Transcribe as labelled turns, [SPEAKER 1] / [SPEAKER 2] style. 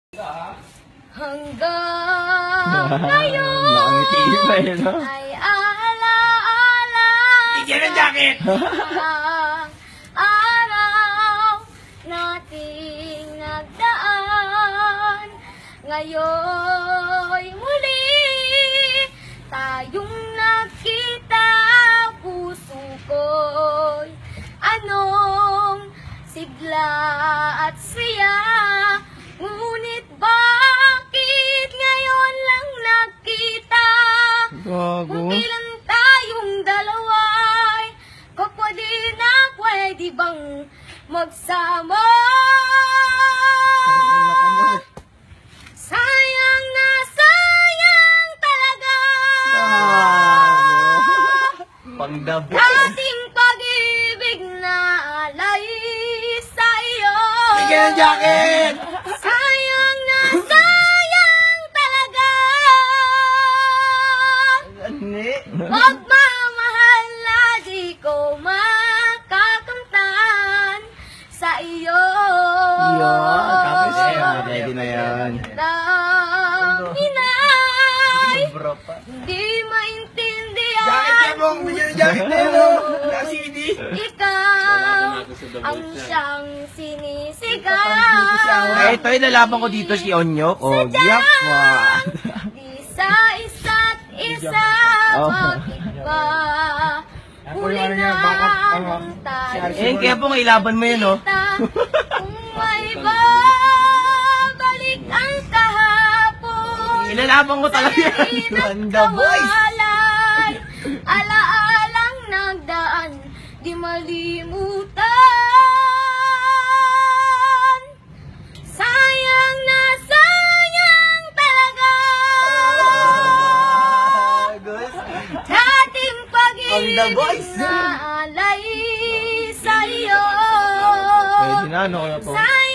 [SPEAKER 1] Hanggang ngayon ay alaala
[SPEAKER 2] Bigyan ng jacket!
[SPEAKER 1] ang araw nating nagdaan. Ngayon'y muli tayong nakita. Puso ko'y anong sigla at siya. Ngunit bakit ngayon lang nakita? Kung ilan tayong dalawa'y kapwa din na pwede bang magsama? Sayang na sayang talaga ating pag-ibig na alay sa iyo.
[SPEAKER 2] Bigyan ng jacket!
[SPEAKER 1] Sayang na sayang talaga pagmamahal na di ko makakamtan sa iyo.
[SPEAKER 2] Ready na yan.
[SPEAKER 1] Ang inay di maintindihan.
[SPEAKER 2] Jacket niya mong! Bigyan ng jacket na yun, oh! Na-CD!
[SPEAKER 1] Ikaw ang siyang sinisigaw.
[SPEAKER 2] Ito yung lalaban ko dito si Onyok. Oh, yak!
[SPEAKER 1] Di sa isa't isa, bakit ba huli na tayo?
[SPEAKER 2] Kaya po ilaban mo yun, oh.
[SPEAKER 1] Kung may babalik ang kahapon,
[SPEAKER 2] Ilalaban ko talaga yan. Banda boys!
[SPEAKER 1] alaalang nagdaan, di malimutan. Sayang na sayang talaga dating pag-ibig na alay sa iyo.
[SPEAKER 2] Pwede na, ano kaya po?
[SPEAKER 1] Sayang